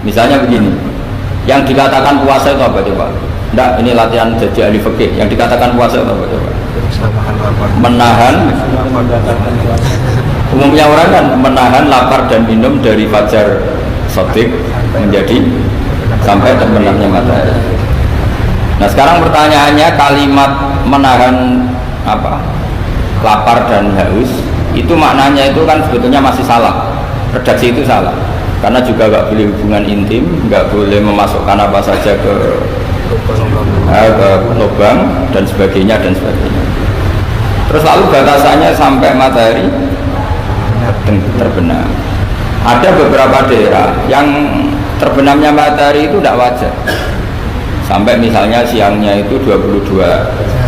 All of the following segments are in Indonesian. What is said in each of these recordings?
Misalnya begini, yang dikatakan puasa itu apa coba? Enggak, ini latihan jadi ahli fikih. Yang dikatakan puasa itu apa coba? Menahan. Umumnya orang kan menahan lapar dan minum dari fajar sotik menjadi sampai terbenamnya matahari. Nah sekarang pertanyaannya, kalimat menahan apa? Lapar dan haus itu maknanya itu kan sebetulnya masih salah. Redaksi itu salah. Karena juga nggak boleh hubungan intim, nggak boleh memasukkan apa saja ke lubang dan sebagainya dan sebagainya. Terus lalu batasannya sampai matahari terbenam. Ada beberapa daerah yang terbenamnya matahari itu tidak wajar. Sampai misalnya siangnya itu 22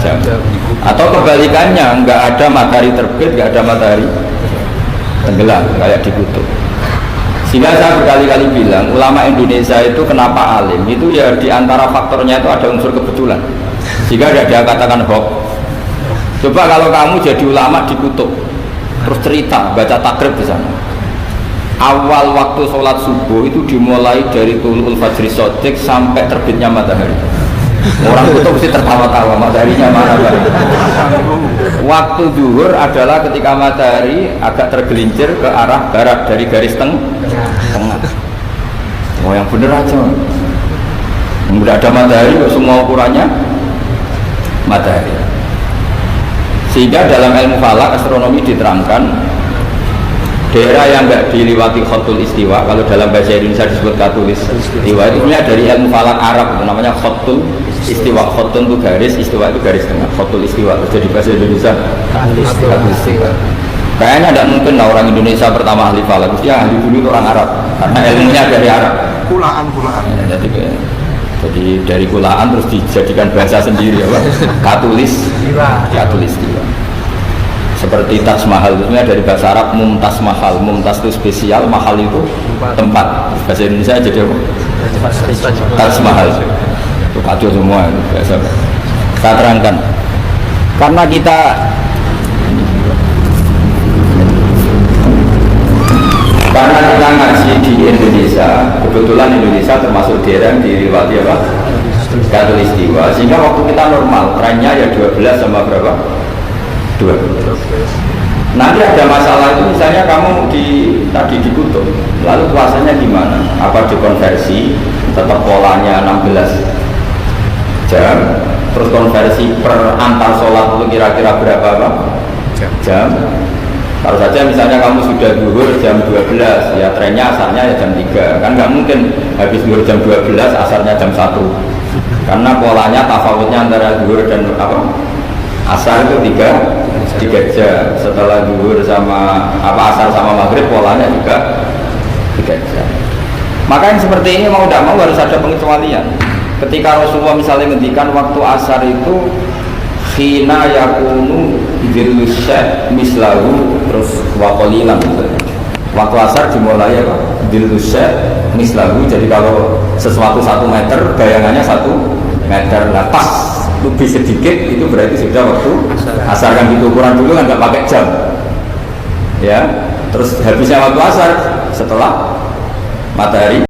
jam. Atau kebalikannya, nggak ada matahari terbit, nggak ada matahari tenggelam kayak di kutub. Sehingga saya berkali-kali bilang, ulama Indonesia itu kenapa alim? Itu ya diantara faktornya itu ada unsur kebetulan. Sehingga dia katakan hoax. Coba kalau kamu jadi ulama di kutub, terus cerita, baca takrib di sana. Awal waktu sholat subuh itu dimulai dari tulul fajri sodik sampai terbitnya matahari. Orang kutub mesti tertawa-tawa, mataharinya mana Pak? Waktu zuhur adalah ketika matahari agak tergelincir ke arah barat dari garis tengah. Oh yang bener aja. Tidak ada matahari, semua ukurannya matahari. Sehingga dalam ilmu falak astronomi diterangkan daerah yang enggak diliwati khotul istiwa, kalau dalam bahasa Indonesia disebut khotul istiwa, itu dari ilmu falak Arab, itu namanya khotul istiwa. Khotul itu garis, istiwa itu garis tengah. Khotul istiwa itu jadi bahasa Indonesia khotul istiwa. Kayaknya tidak mungkin lah orang Indonesia pertama ahli falak, mesti yang ahli dulu itu orang Arab, karena ilmunya dari Arab. Kulaan. Ya, jadi dari kulaan terus dijadikan bahasa sendiri, apa? Katulistiwa. Seperti Taj Mahal itu dari bahasa Arab Mumtaz Mahal. Mumtaz itu spesial, mahal itu tempat. Bahasa Indonesia jadi apa? Taj Mahal. Itu kacau semua itu biasa. Saya terangkan. Karena kita ngaji di Indonesia, kebetulan Indonesia termasuk daerah yang diliwati apa? Katulistiwa. Sehingga waktu kita normal, trennya ya 12 sama berapa? 2. Nanti ada masalah itu, misalnya kamu tadi di kutub, lalu puasanya gimana? Apa dikonversi tetap polanya 16 jam, terus konversi per antar sholat itu kira-kira berapa apa? Jam. Kalau saja misalnya kamu sudah zuhur jam 12, ya trennya asarnya ya jam 3. Kan nggak mungkin habis zuhur jam 12 asarnya jam 1. Karena polanya tafawutnya antara zuhur dan apa? Asar itu 3 jam. Setelah zuhur sama asar sama maghrib polanya juga 3 jam. Maka yang seperti ini mau tidak mau harus ada pengecualian. Ketika Rasulullah misalnya ngendikan waktu asar itu khina yakunu dilusyad mislahu terus waqalilan, waktu asar dimulai apa? Dilusyad mislahu, jadi kalau sesuatu 1 meter bayangannya 1 meter, nah pas lebih sedikit itu berarti sudah waktu asar. Kan gitu ukuran dulu kan nggak pakai jam ya. Terus habisnya waktu asar setelah matahari